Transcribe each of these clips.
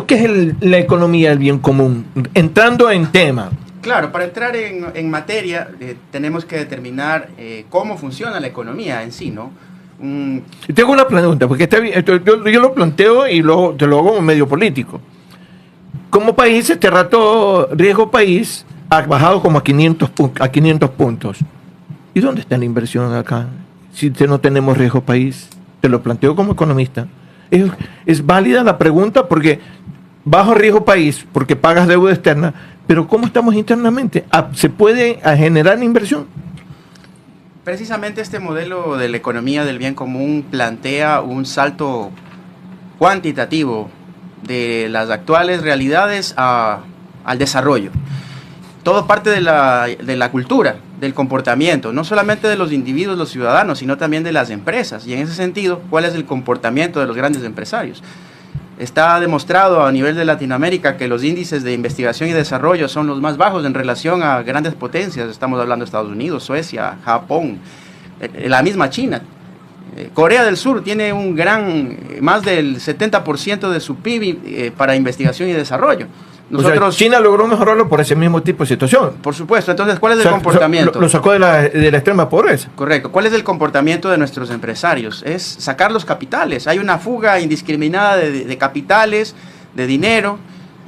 ¿Qué es la economía del bien común? Entrando en tema. Claro, para entrar en materia tenemos que determinar cómo funciona la economía en sí, ¿no? Tengo una pregunta, porque yo lo planteo y luego te lo hago como medio político. Como país, este rato riesgo país ha bajado como a 500 puntos. ¿Y dónde está la inversión acá? Si no tenemos riesgo país, te lo planteo como economista. Es válida la pregunta porque bajo riesgo país, porque pagas deuda externa, pero ¿cómo estamos internamente? ¿Se puede generar inversión? Precisamente este modelo de la economía del bien común plantea un salto cuantitativo de las actuales realidades al desarrollo. Todo parte de la cultura, del comportamiento, no solamente de los individuos, los ciudadanos, sino también de las empresas. Y en ese sentido, ¿cuál es el comportamiento de los grandes empresarios? Está demostrado a nivel de Latinoamérica que los índices de investigación y desarrollo son los más bajos en relación a grandes potencias. Estamos hablando de Estados Unidos, Suecia, Japón, la misma China. Corea del Sur tiene más del 70% de su PIB para investigación y desarrollo. Nosotros, o sea, China logró mejorarlo por ese mismo tipo de situación. Por supuesto. Entonces, ¿cuál es el comportamiento? Lo sacó de la extrema pobreza. Correcto. ¿Cuál es el comportamiento de nuestros empresarios? Es sacar los capitales. Hay una fuga indiscriminada de capitales, de dinero,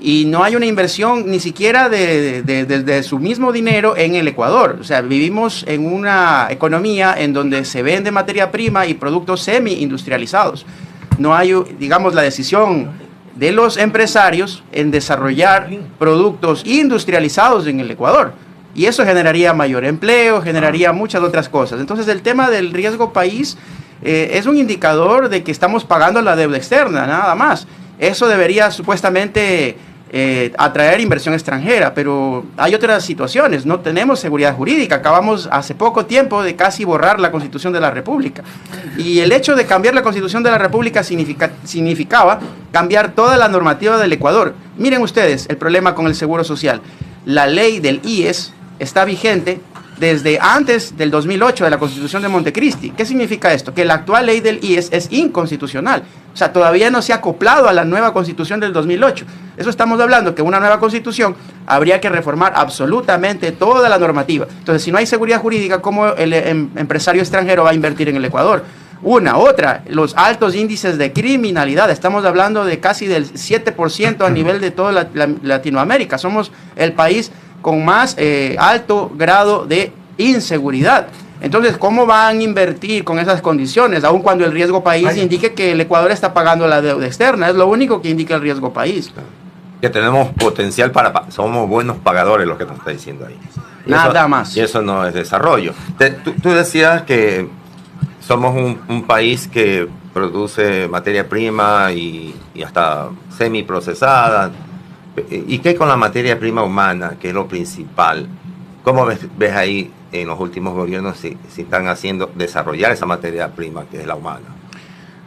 y no hay una inversión ni siquiera de su mismo dinero en el Ecuador. O sea, vivimos en una economía en donde se vende materia prima y productos semi-industrializados. No hay, digamos, la decisión de los empresarios en desarrollar productos industrializados en el Ecuador. Y eso generaría mayor empleo, generaría muchas otras cosas. Entonces, el tema del riesgo país es un indicador de que estamos pagando la deuda externa, nada más. Eso debería supuestamente atraer inversión extranjera, pero hay otras situaciones. No tenemos seguridad jurídica. Acabamos hace poco tiempo de casi borrar la Constitución de la República. Y el hecho de cambiar la Constitución de la República significaba cambiar toda la normativa del Ecuador. Miren ustedes el problema con el Seguro Social. La ley del IES está vigente desde antes del 2008 de la Constitución de Montecristi. ¿Qué significa esto? Que la actual ley del IES es inconstitucional. O sea, todavía no se ha acoplado a la nueva Constitución del 2008. Eso estamos hablando, que una nueva Constitución habría que reformar absolutamente toda la normativa. Entonces, si no hay seguridad jurídica, ¿cómo el empresario extranjero va a invertir en el Ecuador? Otra, los altos índices de criminalidad. Estamos hablando de casi del 7% a nivel de toda Latinoamérica. Somos el país con más alto grado de inseguridad. Entonces, ¿cómo van a invertir con esas condiciones? Aun cuando el riesgo país indique que el Ecuador está pagando la deuda externa. Es lo único que indica el riesgo país. Que tenemos potencial somos buenos pagadores, lo que nos está diciendo ahí. Nada más. Y eso no es desarrollo. Tú decías que somos un país que produce materia prima y hasta semiprocesada. ¿Y qué con la materia prima humana, que es lo principal? ¿Cómo ves ahí en los últimos gobiernos si están haciendo desarrollar esa materia prima que es la humana?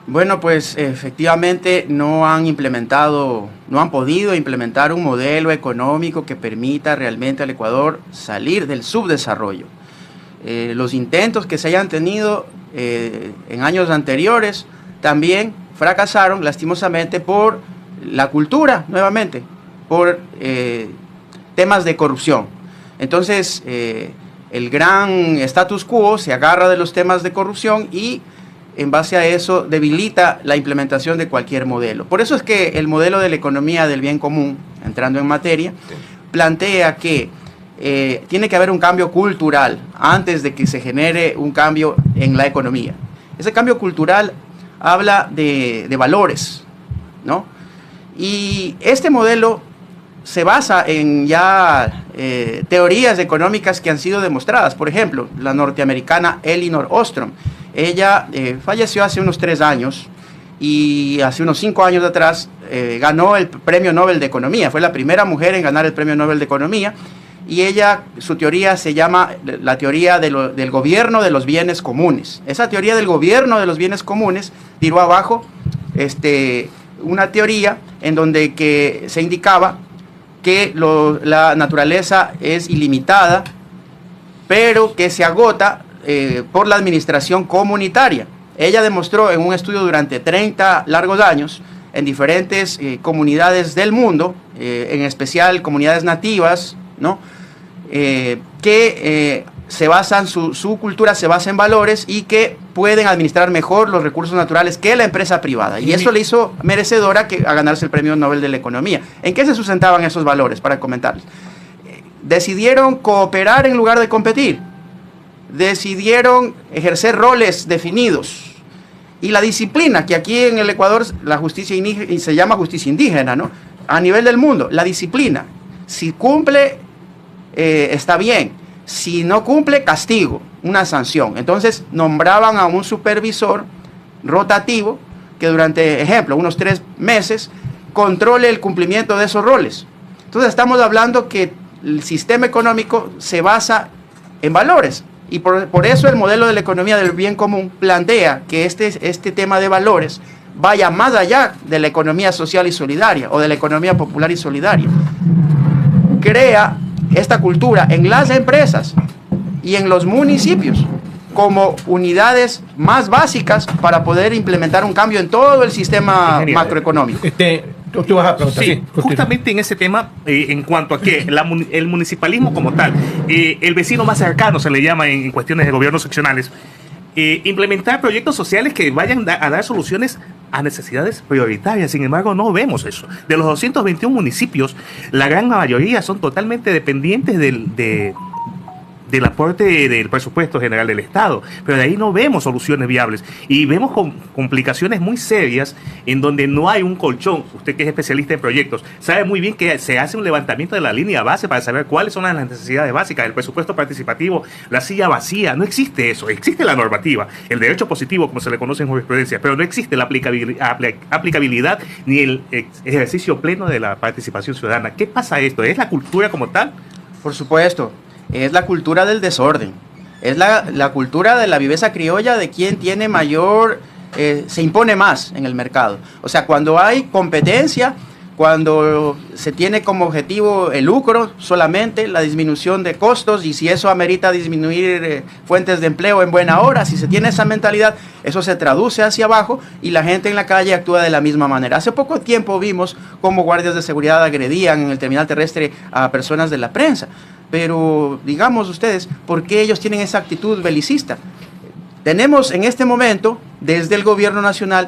Bueno, pues efectivamente no han podido implementar un modelo económico que permita realmente al Ecuador salir del subdesarrollo. Los intentos que se hayan tenido en años anteriores también fracasaron lastimosamente por la cultura, nuevamente, por temas de corrupción. Entonces, el gran status quo se agarra de los temas de corrupción y en base a eso debilita la implementación de cualquier modelo. Por eso es que el modelo de la economía del bien común, entrando en materia, plantea que tiene que haber un cambio cultural antes de que se genere un cambio en la economía. Ese cambio cultural habla de valores, ¿no? Y este modelo se basa en ya teorías económicas que han sido demostradas. Por ejemplo, la norteamericana Elinor Ostrom. Ella falleció hace unos 3 años y hace unos 5 años atrás ganó el Premio Nobel de Economía. Fue la primera mujer en ganar el Premio Nobel de Economía y su teoría se llama la teoría del gobierno de los bienes comunes. Esa teoría del gobierno de los bienes comunes tiró abajo una teoría en donde que se indicaba que la naturaleza es ilimitada, pero que se agota por la administración comunitaria. Ella demostró en un estudio durante 30 largos años en diferentes comunidades del mundo, en especial comunidades nativas, ¿no? Que se basan, su cultura se basa en valores y que pueden administrar mejor los recursos naturales que la empresa privada. Y eso le hizo merecedora a ganarse el Premio Nobel de la Economía. ¿En qué se sustentaban esos valores? Para comentarles. Decidieron cooperar en lugar de competir. Decidieron ejercer roles definidos. Y la disciplina, que aquí en el Ecuador la justicia se llama justicia indígena, ¿no? A nivel del mundo, la disciplina. Si cumple, está bien. Si no cumple, castigo, una sanción. Entonces nombraban a un supervisor rotativo que durante, ejemplo, unos 3 meses controle el cumplimiento de esos roles. Entonces estamos hablando que el sistema económico se basa en valores y por eso el modelo de la economía del bien común plantea que este tema de valores vaya más allá de la economía social y solidaria o de la economía popular y solidaria. Crea esta cultura en las empresas y en los municipios como unidades más básicas para poder implementar un cambio en todo el sistema macroeconómico. Tú vas a preguntar. Sí, justamente en ese tema, en cuanto a que el municipalismo como tal, el vecino más cercano se le llama en cuestiones de gobiernos seccionales, implementar proyectos sociales que vayan a dar soluciones a necesidades prioritarias. Sin embargo, no vemos eso. De los 221 municipios, la gran mayoría son totalmente dependientes del aporte del presupuesto general del Estado, pero de ahí no vemos soluciones viables y vemos complicaciones muy serias en donde no hay un colchón. Usted que es especialista en proyectos sabe muy bien que se hace un levantamiento de la línea base para saber cuáles son las necesidades básicas, el presupuesto participativo, la silla vacía. No existe eso. Existe la normativa, el derecho positivo como se le conoce en jurisprudencia, pero no existe la aplicabilidad ni el ejercicio pleno de la participación ciudadana. ¿Qué pasa esto? ¿Es la cultura como tal? Por supuesto. Es la cultura del desorden, es la cultura de la viveza criolla de quien tiene mayor, se impone más en el mercado. O sea, cuando hay competencia, cuando se tiene como objetivo el lucro solamente, la disminución de costos, y si eso amerita disminuir fuentes de empleo en buena hora, si se tiene esa mentalidad, eso se traduce hacia abajo y la gente en la calle actúa de la misma manera. Hace poco tiempo vimos cómo guardias de seguridad agredían en el terminal terrestre a personas de la prensa. Pero digamos ustedes, ¿por qué ellos tienen esa actitud belicista? Tenemos en este momento, desde el gobierno nacional,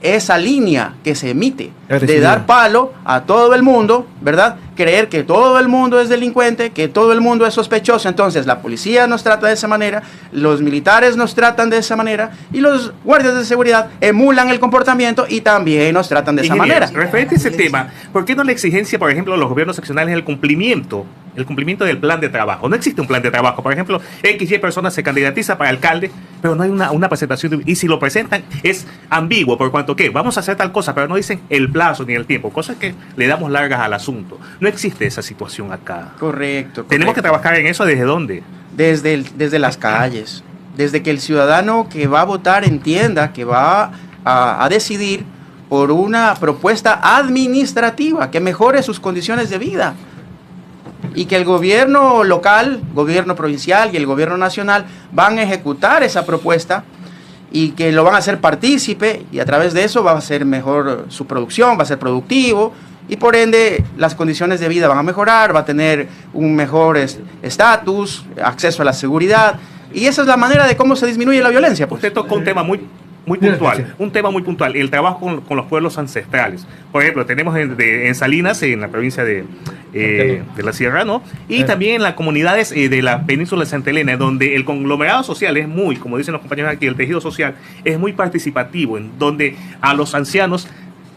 esa línea que se emite de dar palo a todo el mundo, ¿verdad? Creer que todo el mundo es delincuente, que todo el mundo es sospechoso. Entonces la policía nos trata de esa manera, los militares nos tratan de esa manera y los guardias de seguridad emulan el comportamiento y también nos tratan de esa manera. Referente a ese tema, ¿por qué no la exigencia, por ejemplo, de los gobiernos seccionales el cumplimiento del plan de trabajo? No existe un plan de trabajo. Por ejemplo, XY personas se candidatiza para alcalde, pero no hay una presentación. Y si lo presentan, es ambiguo, por cuanto que vamos a hacer tal cosa, pero no dicen el plazo ni el tiempo, cosas que le damos largas al asunto. No existe esa situación acá. Correcto. Tenemos que trabajar en eso. ¿Desde dónde? Desde las calles. Desde que el ciudadano que va a votar entienda que va a decidir por una propuesta administrativa que mejore sus condiciones de vida. Y que el gobierno local, gobierno provincial y el gobierno nacional van a ejecutar esa propuesta y que lo van a hacer partícipe y a través de eso va a ser mejor su producción, va a ser productivo y por ende las condiciones de vida van a mejorar, va a tener un mejor estatus, acceso a la seguridad y esa es la manera de cómo se disminuye la violencia. Pues. Usted tocó un tema muy puntual, un tema muy puntual, el trabajo con los pueblos ancestrales. Por ejemplo, tenemos en Salinas, en la provincia de la Sierra, ¿no? Y también en las comunidades de la península de Santa Elena, donde el conglomerado social es muy, como dicen los compañeros aquí, el tejido social es muy participativo, en donde a los ancianos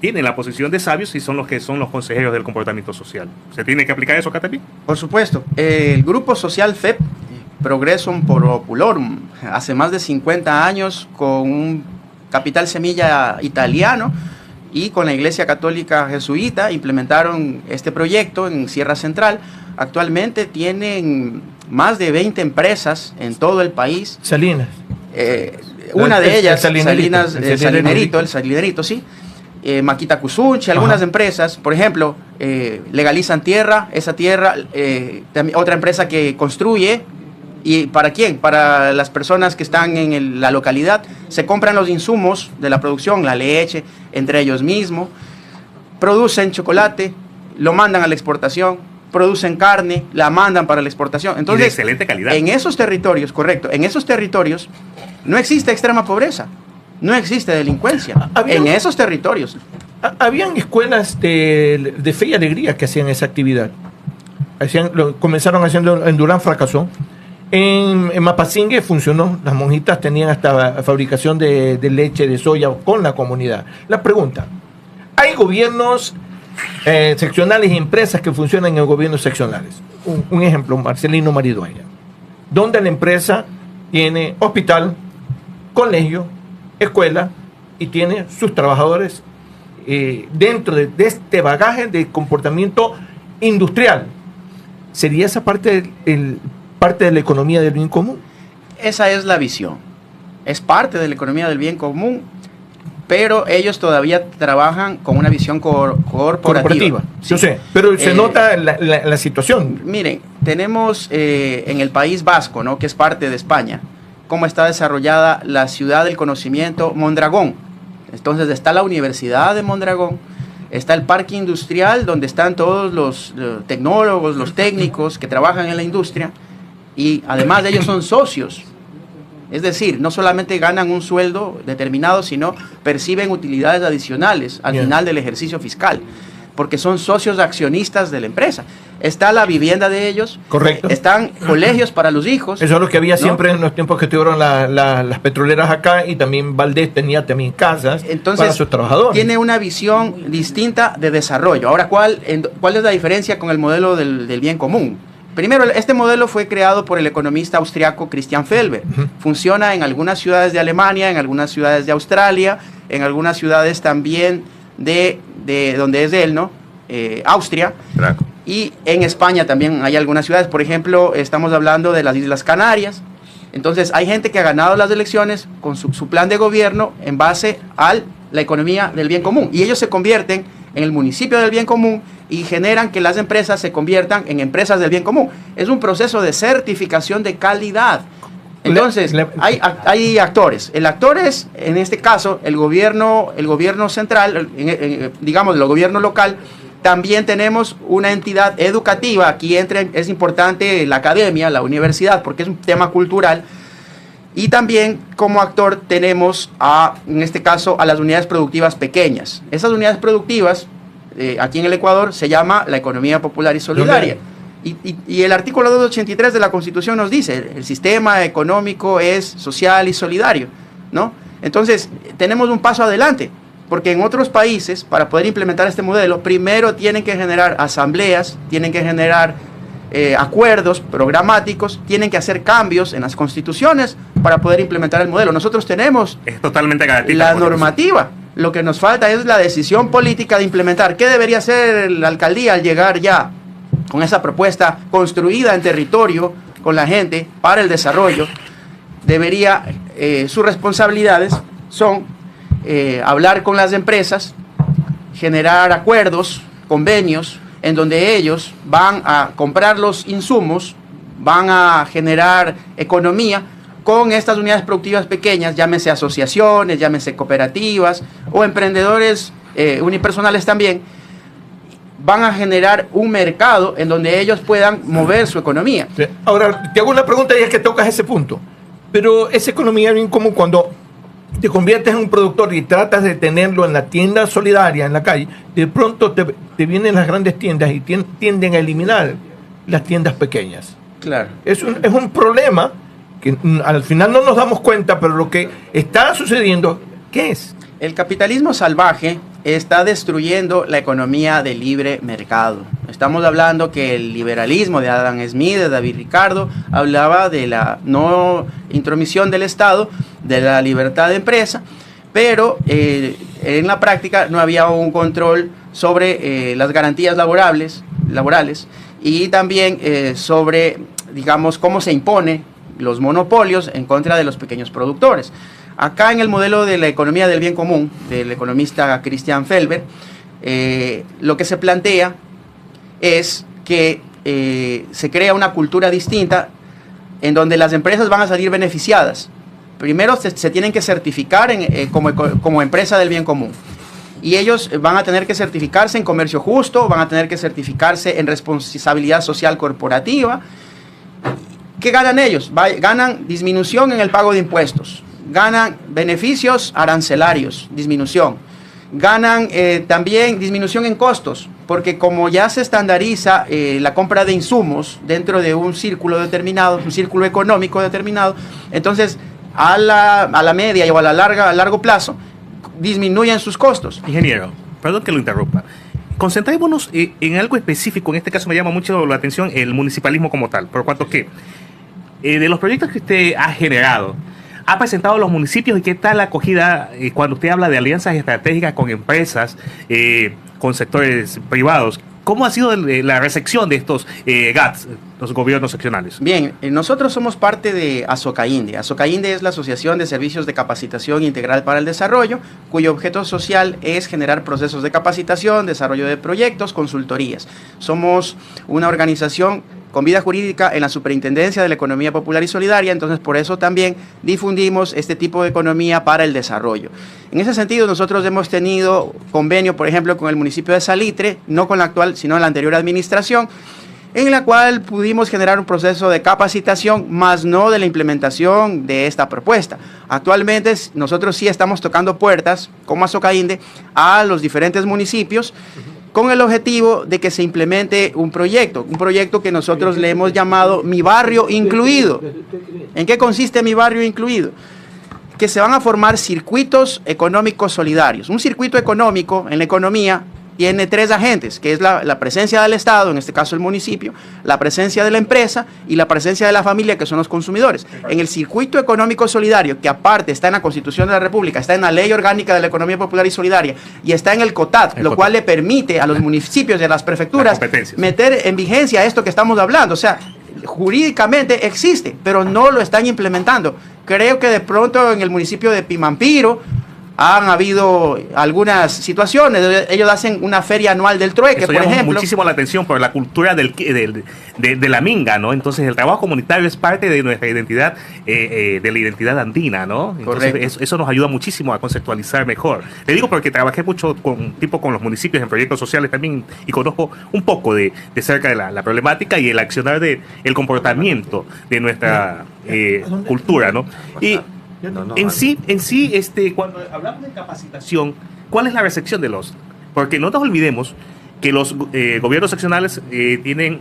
tienen la posición de sabios y son los que son los consejeros del comportamiento social. ¿Se tiene que aplicar eso acá también? Por supuesto. El grupo social FEP, Progressum Populorum, hace más de 50 años con un capital semilla italiano y con la Iglesia Católica Jesuita implementaron este proyecto en Sierra Central. Actualmente tienen más de 20 empresas en todo el país. Salinas. Una de ellas, el Salinerito, sí. Maquita Cuzunchi, algunas empresas, por ejemplo, legalizan tierra, esa tierra, otra empresa que construye ¿Y para quién? Para las personas que están en la localidad. Se compran los insumos de la producción, la leche, entre ellos mismos, producen chocolate, lo mandan a la exportación, producen carne, la mandan para la exportación. Entonces, y de excelente calidad. En esos territorios, correcto, en esos territorios no existe extrema pobreza, no existe delincuencia. En esos territorios. Habían escuelas de fe y alegría que hacían esa actividad. Comenzaron haciendo en Durán, fracasó. En Mapasingue funcionó. Las monjitas tenían hasta fabricación de leche de soya con la comunidad. La pregunta: ¿hay gobiernos seccionales y empresas que funcionan en gobiernos seccionales? Un ejemplo, Marcelino Maridueña, donde la empresa tiene hospital, colegio, escuela y tiene sus trabajadores dentro de este bagaje de comportamiento industrial. ¿Sería esa parte de la economía del bien común? Esa es la visión. Es parte de la economía del bien común, pero ellos todavía trabajan con una visión corporativa. Sí. Yo sé, pero se nota la situación. Miren, tenemos en el País Vasco, ¿no?, que es parte de España, cómo está desarrollada la ciudad del conocimiento Mondragón. Entonces está la Universidad de Mondragón, está el parque industrial donde están todos los tecnólogos, los técnicos que trabajan en la industria, y además de ellos son socios. Es decir, no solamente ganan un sueldo determinado, sino perciben utilidades adicionales al final del ejercicio fiscal, porque son socios accionistas de la empresa. Está la vivienda de ellos. Correcto. Están colegios para los hijos. Eso es lo que había, ¿no?, siempre en los tiempos que tuvieron las petroleras acá, y también Valdés tenía también casas. Entonces, para sus trabajadores. Tiene una visión distinta de desarrollo. Ahora, ¿cuál es la diferencia con el modelo del bien común? Primero, este modelo fue creado por el economista austriaco Christian Felber. Funciona en algunas ciudades de Alemania, en algunas ciudades de Australia, en algunas ciudades también de donde es de él, ¿no? Austria. Claro. Y en España también hay algunas ciudades. Por ejemplo, estamos hablando de las Islas Canarias. Entonces, hay gente que ha ganado las elecciones con su plan de gobierno en base a la economía del bien común. Y ellos se convierten en el municipio del bien común y generan que las empresas se conviertan en empresas del bien común. Es un proceso de certificación de calidad. Entonces, hay actores. El actor es, en este caso, el gobierno central, digamos, el gobierno local. También tenemos una entidad educativa. Aquí es importante la academia, la universidad, porque es un tema cultural. Y también como actor tenemos, en este caso, a las unidades productivas pequeñas. Esas unidades productivas, aquí en el Ecuador, se llama la economía popular y solidaria. Y el artículo 283 de la Constitución nos dice: el sistema económico es social y solidario, ¿no? Entonces, tenemos un paso adelante, porque en otros países, para poder implementar este modelo, primero tienen que generar asambleas, tienen que generar acuerdos programáticos, tienen que hacer cambios en las constituciones para poder implementar el modelo. Nosotros tenemos la normativa. Lo que nos falta es la decisión política de implementar. ¿Qué debería hacer la alcaldía al llegar ya con esa propuesta construida en territorio con la gente para el desarrollo? Sus responsabilidades son hablar con las empresas, generar acuerdos, convenios, en donde ellos van a comprar los insumos, van a generar economía con estas unidades productivas pequeñas, llámese asociaciones, llámese cooperativas o emprendedores unipersonales también. Van a generar un mercado en donde ellos puedan mover su economía. Sí. Ahora, te hago una pregunta y es que tocas ese punto. Pero esa economía bien común, cuando te conviertes en un productor y tratas de tenerlo en la tienda solidaria, en la calle, de pronto te vienen las grandes tiendas y tienden a eliminar las tiendas pequeñas. Claro. Es un problema que al final no nos damos cuenta, pero lo que está sucediendo, ¿qué es? El capitalismo salvaje está destruyendo la economía de libre mercado. Estamos hablando que el liberalismo de Adam Smith, de David Ricardo, hablaba de la no intromisión del Estado, de la libertad de empresa, pero en la práctica no había un control sobre las garantías laborales y también sobre, digamos, cómo se impone los monopolios en contra de los pequeños productores. Acá en el modelo de la economía del bien común, del economista Christian Felber, lo que se plantea es que se crea una cultura distinta en donde las empresas van a salir beneficiadas. Primero se tienen que certificar como empresa del bien común. Y ellos van a tener que certificarse en comercio justo, van a tener que certificarse en responsabilidad social corporativa. ¿Qué ganan ellos? Ganan disminución en el pago de impuestos, ganan beneficios arancelarios, disminución. Ganan también disminución en costos, porque como ya se estandariza la compra de insumos dentro de un círculo determinado, un círculo económico determinado, entonces a la media o a largo plazo disminuyen sus costos. Ingeniero, perdón que lo interrumpa. Concentrémonos en algo específico. En este caso me llama mucho la atención el municipalismo como tal, por cuanto que de los proyectos que usted ha generado, ha presentado a los municipios y qué tal la acogida cuando usted habla de alianzas estratégicas con empresas, con sectores privados. ¿Cómo ha sido la recepción de estos GATS, los gobiernos seccionales? Bien, nosotros somos parte de Asocainde. Asocainde es la Asociación de Servicios de Capacitación Integral para el Desarrollo, cuyo objeto social es generar procesos de capacitación, desarrollo de proyectos, consultorías. Somos una organización con vida jurídica en la Superintendencia de la Economía Popular y Solidaria, entonces por eso también difundimos este tipo de economía para el desarrollo. En ese sentido, nosotros hemos tenido convenio, por ejemplo, con el municipio de Salitre, no con la actual, sino en la anterior administración, en la cual pudimos generar un proceso de capacitación, más no de la implementación de esta propuesta. Actualmente nosotros sí estamos tocando puertas, como Asocainde, a los diferentes municipios, con el objetivo de que se implemente un proyecto que nosotros le hemos llamado Mi Barrio Incluido. ¿En qué consiste Mi Barrio Incluido? Que se van a formar circuitos económicos solidarios. Un circuito económico en la economía tiene tres agentes, que es la presencia del Estado, en este caso el municipio, la presencia de la empresa y la presencia de la familia, que son los consumidores. En el circuito económico solidario, que aparte está en la Constitución de la República, está en la Ley Orgánica de la Economía Popular y Solidaria y está en el COTAD, lo cual le permite a los municipios y a las prefecturas meter en vigencia esto que estamos hablando. O sea, jurídicamente existe, pero no lo están implementando. Creo que de pronto en el municipio de Pimampiro han habido algunas situaciones. Ellos hacen una feria anual del trueque, por ejemplo. Muchísimo la atención por la cultura de la minga, ¿no? Entonces el trabajo comunitario es parte de nuestra identidad, de la identidad andina, ¿no? Entonces eso nos ayuda muchísimo a conceptualizar mejor. Le digo porque trabajé mucho con los municipios en proyectos sociales también y conozco un poco de cerca de la problemática y el accionar el comportamiento de nuestra cultura, ¿no? Y en sí, cuando hablamos de capacitación, ¿cuál es la recepción de los? Porque no nos olvidemos que los gobiernos seccionales tienen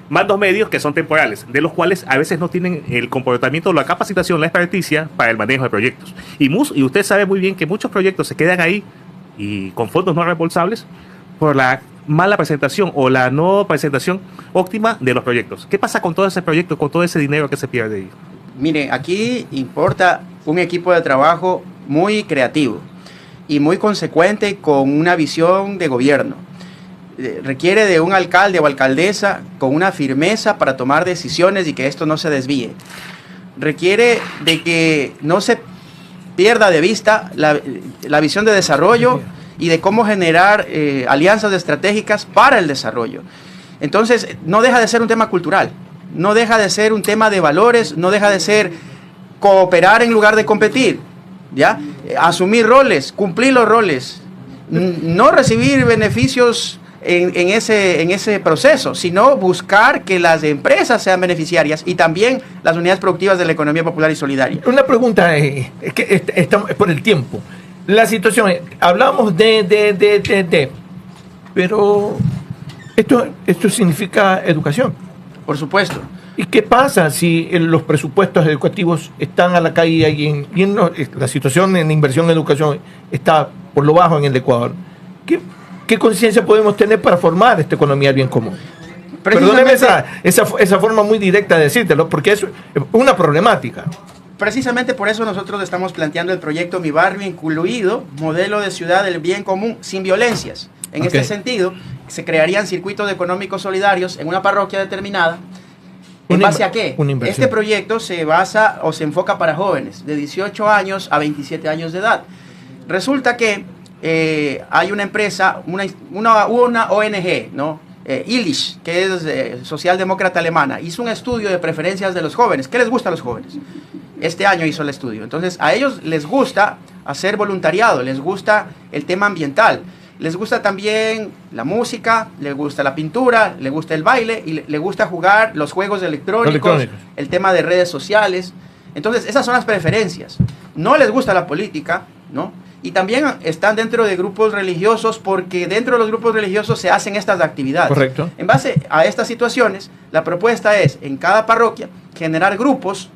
mandos medios que son temporales, de los cuales a veces no tienen el comportamiento, la capacitación, la experticia para el manejo de proyectos. Y usted sabe muy bien que muchos proyectos se quedan ahí y con fondos no reembolsables por la mala presentación o la no presentación óptima de los proyectos. ¿Qué pasa con todo ese proyecto, con todo ese dinero que se pierde ahí? Mire, aquí importa un equipo de trabajo muy creativo y muy consecuente con una visión de gobierno. Requiere de un alcalde o alcaldesa con una firmeza para tomar decisiones y que esto no se desvíe. Requiere de que no se pierda de vista la visión de desarrollo y de cómo generar alianzas estratégicas para el desarrollo. Entonces, no deja de ser un tema cultural. No deja de ser un tema de valores, no deja de ser cooperar en lugar de competir, ¿ya? Asumir roles, cumplir los roles, no recibir beneficios en ese proceso, sino buscar que las empresas sean beneficiarias y también las unidades productivas de la economía popular y solidaria. Una pregunta, es que estamos por el tiempo. La situación es, hablamos pero esto significa educación. Por supuesto. ¿Y qué pasa si los presupuestos educativos están a la caída y la situación en inversión en educación está por lo bajo en el Ecuador? ¿Qué conciencia podemos tener para formar esta economía del bien común? Perdóneme esa forma muy directa de decírtelo, porque es una problemática. Precisamente por eso nosotros estamos planteando el proyecto Mi Barrio Incluido, modelo de ciudad del bien común sin violencias. En este sentido, se crearían circuitos económicos solidarios en una parroquia determinada. ¿En base a qué? Este proyecto se basa o se enfoca para jóvenes de 18 años a 27 años de edad. Resulta que hay una empresa, una ONG, ¿no? Illich, que es socialdemócrata alemana, hizo un estudio de preferencias de los jóvenes. ¿Qué les gusta a los jóvenes? Este año hizo el estudio. Entonces, a ellos les gusta hacer voluntariado, les gusta el tema ambiental, les gusta también la música, les gusta la pintura, les gusta el baile y les gusta jugar los juegos electrónicos, el tema de redes sociales. Entonces, esas son las preferencias. No les gusta la política, ¿no? Y también están dentro de grupos religiosos porque dentro de los grupos religiosos se hacen estas actividades. Correcto. En base a estas situaciones, la propuesta es, en cada parroquia, generar grupos,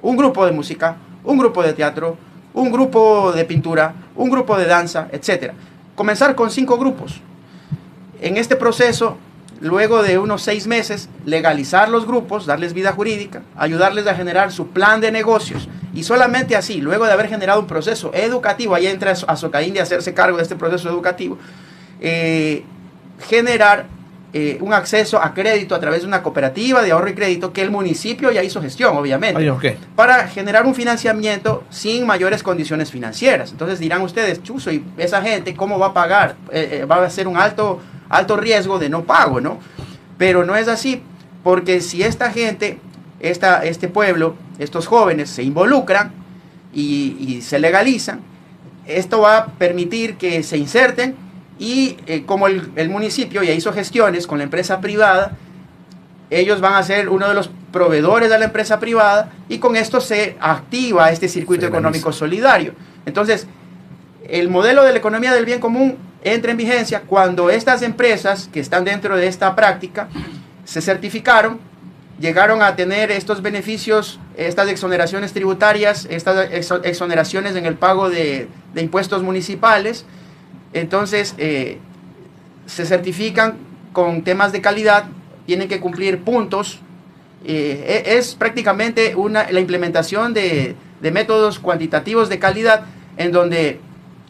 un grupo de música, un grupo de teatro, un grupo de pintura, un grupo de danza, etc. Comenzar con 5 grupos. En este proceso, luego de unos 6 meses, legalizar los grupos, darles vida jurídica, ayudarles a generar su plan de negocios. Y solamente así, luego de haber generado un proceso educativo, ahí entra a Socaín de hacerse cargo de este proceso educativo, generar un acceso a crédito a través de una cooperativa de ahorro y crédito que el municipio ya hizo gestión, obviamente, Ay, okay, para generar un financiamiento sin mayores condiciones financieras. Entonces dirán ustedes, Chuzo, ¿y esa gente cómo va a pagar? Va a ser un alto riesgo de no pago, ¿no? Pero no es así, porque si esta gente, este pueblo, estos jóvenes se involucran y se legalizan, esto va a permitir que se inserten y como el municipio ya hizo gestiones con la empresa privada, ellos van a ser uno de los proveedores de la empresa privada y con esto se activa este circuito económico solidario. Entonces, el modelo de la economía del bien común entra en vigencia cuando estas empresas que están dentro de esta práctica se certificaron, llegaron a tener estos beneficios, estas exoneraciones tributarias, estas exoneraciones en el pago de impuestos municipales. Entonces, se certifican con temas de calidad, tienen que cumplir puntos. Es prácticamente la implementación de métodos cuantitativos de calidad en donde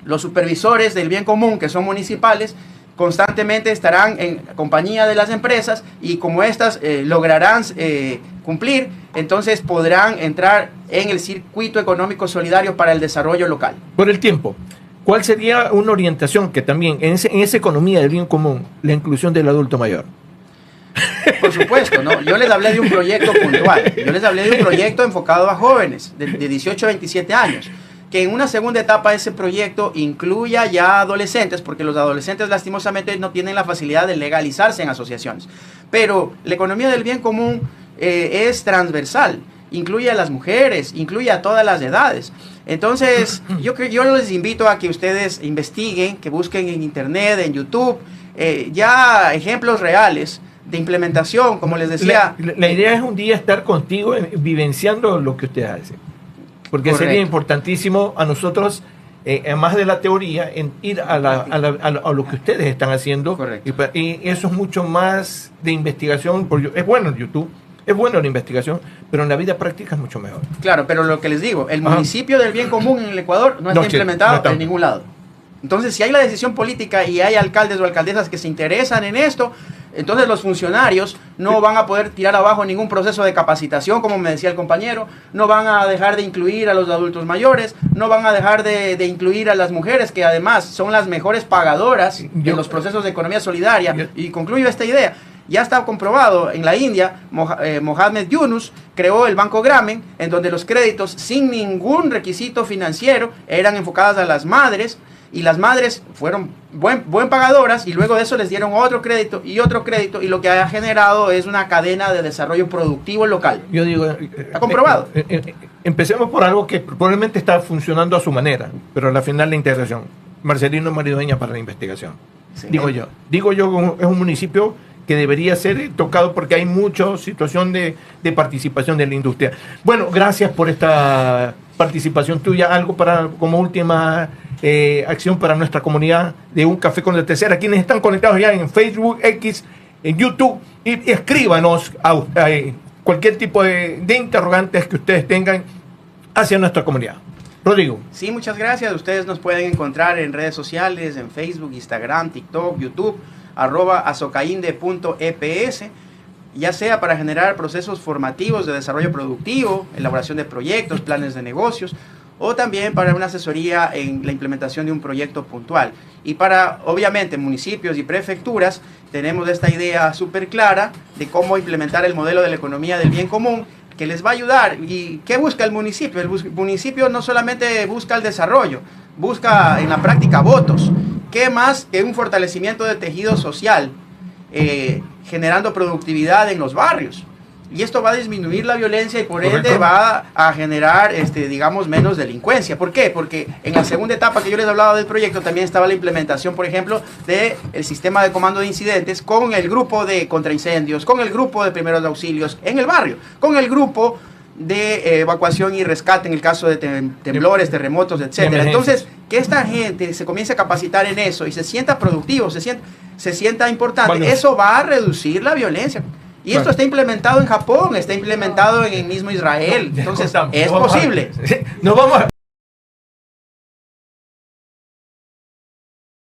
los supervisores del bien común, que son municipales, constantemente estarán en compañía de las empresas y como estas lograrán cumplir, entonces podrán entrar en el circuito económico solidario para el desarrollo local. Por el tiempo, ¿cuál sería una orientación que también en esa economía del bien común, la inclusión del adulto mayor? Por supuesto, ¿no? Yo les hablé de un proyecto puntual, yo les hablé de un proyecto enfocado a jóvenes de 18 a 27 años, que en una segunda etapa ese proyecto incluya ya adolescentes, porque los adolescentes lastimosamente no tienen la facilidad de legalizarse en asociaciones. Pero la economía del bien común es transversal, incluye a las mujeres, incluye a todas las edades. Entonces, yo les invito a que ustedes investiguen, que busquen en internet, en YouTube, ya ejemplos reales de implementación, como les decía. La idea es un día estar contigo vivenciando lo que usted hace. Porque correcto, sería importantísimo a nosotros, más de la teoría, en ir a lo que ustedes están haciendo. Y eso es mucho más de investigación. Es bueno el YouTube, es bueno la investigación, pero en la vida práctica es mucho mejor. Claro, pero lo que les digo, el municipio del bien común en el Ecuador no está implementado en ningún lado. Entonces, si hay la decisión política y hay alcaldes o alcaldesas que se interesan en esto, entonces los funcionarios no van a poder tirar abajo ningún proceso de capacitación, como me decía el compañero, no van a dejar de incluir a los adultos mayores, no van a dejar de incluir a las mujeres, que además son las mejores pagadoras en los procesos de economía solidaria. Y concluyo esta idea. Ya está comprobado en la India, Mohamed Yunus creó el Banco Grameen, en donde los créditos sin ningún requisito financiero eran enfocados a las madres, y las madres fueron buen pagadoras y luego de eso les dieron otro crédito y lo que ha generado es una cadena de desarrollo productivo local. Yo digo, ¿está comprobado? Empecemos por algo que probablemente está funcionando a su manera, pero al final la integración. Marcelino Maridueña para la investigación. Sí. Digo yo, es un municipio que debería ser tocado porque hay mucha situación de participación de la industria. Bueno, gracias por esta participación tuya. Algo como última acción para nuestra comunidad de Un Café con la Tercera, quienes están conectados ya en Facebook, X, en YouTube, y escríbanos a cualquier tipo de interrogantes que ustedes tengan hacia nuestra comunidad. Rodrigo. Sí, muchas gracias. Ustedes nos pueden encontrar en redes sociales, en Facebook, Instagram, TikTok, YouTube, @azocainde.eps, ya sea para generar procesos formativos de desarrollo productivo, elaboración de proyectos, planes de negocios, o también para una asesoría en la implementación de un proyecto puntual. Y para, obviamente, municipios y prefecturas, tenemos esta idea súper clara de cómo implementar el modelo de la economía del bien común, que les va a ayudar. ¿Y qué busca el municipio? El municipio no solamente busca el desarrollo, busca en la práctica votos. ¿Qué más que un fortalecimiento del tejido social, generando productividad en los barrios? Y esto va a disminuir la violencia y por ende va a generar, digamos, menos delincuencia. ¿Por qué? Porque en la segunda etapa que yo les hablaba del proyecto también estaba la implementación, por ejemplo, del sistema de comando de incidentes con el grupo de contraincendios, con el grupo de primeros auxilios en el barrio, con el grupo de evacuación y rescate en el caso de temblores, terremotos, etcétera. Entonces, que esta gente se comience a capacitar en eso y se sienta productivo, se sienta importante, bueno, eso va a reducir la violencia. Y esto está implementado en Japón, está implementado en el mismo Israel. Entonces, es posible. Nos vamos a